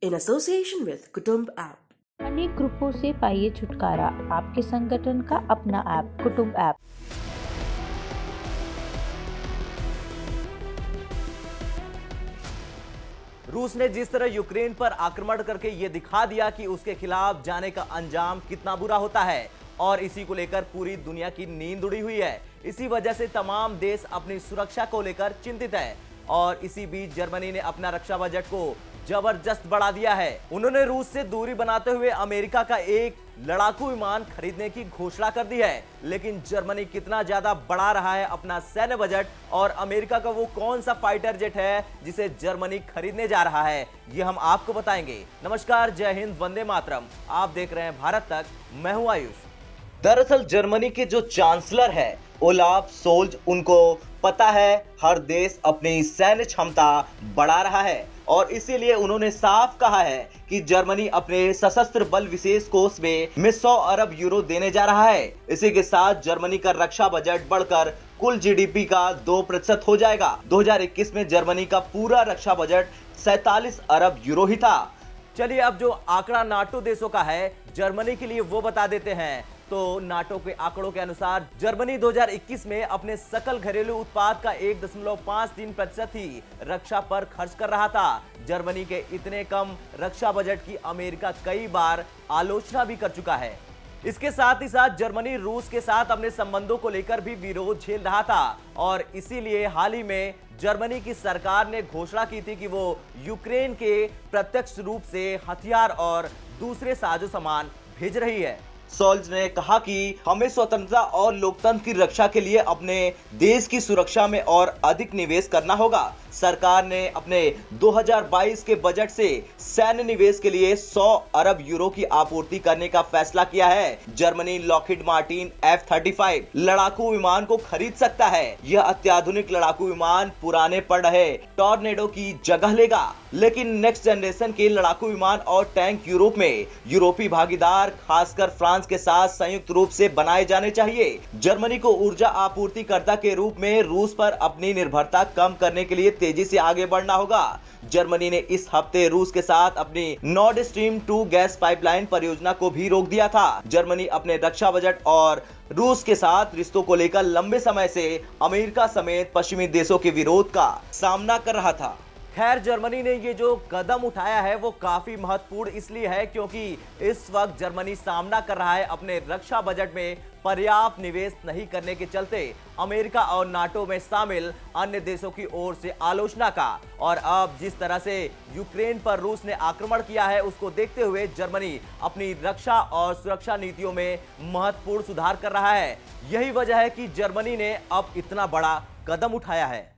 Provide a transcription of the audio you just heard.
in association with Kutumb app. अनेक ग्रुपों से पाइए छुटकारा, आपके संगठन का अपना ऐप कुटुंब ऐप। रूस ने जिस तरह यूक्रेन पर आक्रमण करके ये दिखा दिया कि उसके खिलाफ जाने का अंजाम कितना बुरा होता है और इसी को लेकर पूरी दुनिया की नींद उड़ी हुई है। इसी वजह से तमाम देश अपनी सुरक्षा को लेकर चिंतित है और इसी बीच जर्मनी ने अपना रक्षा बजट को जबरदस्त बढ़ा दिया है। उन्होंने रूस से दूरी बनाते हुए अमेरिका का एक लड़ाकू विमान खरीदने की घोषणा कर दी है। लेकिन जर्मनी कितना ज्यादा बढ़ा रहा है अपना सैन्य बजट और अमेरिका का वो कौन सा फाइटर जेट है जिसे जर्मनी खरीदने जा रहा है, ये हम आपको बताएंगे। नमस्कार, जय हिंद, वंदे मातरम। आप देख रहे हैं भारत तक, मैं हूं आयुष। दरअसल जर्मनी के जो चांसलर है ओलाफ सोल्ज, उनको पता है हर देश अपनी सैन्य क्षमता बढ़ा रहा है और इसीलिए उन्होंने साफ कहा है कि जर्मनी अपने सशस्त्र बल विशेष कोष में 100 अरब यूरो देने जा रहा है। इसी के साथ जर्मनी का रक्षा बजट बढ़कर कुल जीडीपी का 2% हो जाएगा। 2021 में जर्मनी का पूरा रक्षा बजट 47 अरब यूरो ही था। चलिए अब जो आंकड़ा नाटो देशों का है जर्मनी के लिए वो बता देते हैं। तो नाटो के आंकड़ों के अनुसार जर्मनी 2021 में अपने सकल घरेलू उत्पाद का 1.53% ही रक्षा पर खर्च कर रहा था। जर्मनी के इतने कम रक्षा बजट की अमेरिका कई बार आलोचना भी कर चुका है। इसके साथ ही साथ जर्मनी रूस के साथ अपने संबंधों को लेकर भी विरोध झेल रहा था और इसीलिए हाल ही में जर्मनी की सरकार ने घोषणा की थी कि वो यूक्रेन के प्रत्यक्ष रूप से हथियार और दूसरे साजो सामान भेज रही है। सोल्ज ने कहा कि हमें स्वतंत्रता और लोकतंत्र की रक्षा के लिए अपने देश की सुरक्षा में और अधिक निवेश करना होगा। सरकार ने अपने 2022 के बजट से सैन्य निवेश के लिए 100 अरब यूरो की आपूर्ति करने का फैसला किया है। जर्मनी लॉकहीड मार्टिन F-35 लड़ाकू विमान को खरीद सकता है। यह अत्याधुनिक लड़ाकू विमान पुराने पड़ रहे टॉर्नेडो की जगह लेगा, लेकिन नेक्स्ट जनरेशन के लड़ाकू विमान और टैंक यूरोप में यूरोपीय भागीदार खासकर फ्रांस के साथ संयुक्त रूप से बनाए जाने चाहिए। जर्मनी को ऊर्जा आपूर्तिकर्ता के रूप में रूस पर अपनी निर्भरता कम करने के लिए तेजी से आगे बढ़ना होगा। जर्मनी ने इस हफ्ते रूस के साथ अपनी नॉर्ड स्ट्रीम 2 गैस पाइपलाइन परियोजना को भी रोक दिया था। जर्मनी अपने रक्षा बजट और रूस के साथ रिश्तों को लेकर लंबे समय से अमेरिका समेत पश्चिमी देशों के विरोध का सामना कर रहा था। खैर, जर्मनी ने ये जो कदम उठाया है वो काफी महत्वपूर्ण इसलिए है क्योंकि इस वक्त जर्मनी सामना कर रहा है अपने रक्षा बजट में पर्याप्त निवेश नहीं करने के चलते अमेरिका और नाटो में शामिल अन्य देशों की ओर से आलोचना का। और अब जिस तरह से यूक्रेन पर रूस ने आक्रमण किया है उसको देखते हुए जर्मनी अपनी रक्षा और सुरक्षा नीतियों में महत्वपूर्ण सुधार कर रहा है। यही वजह है कि जर्मनी ने अब इतना बड़ा कदम उठाया है।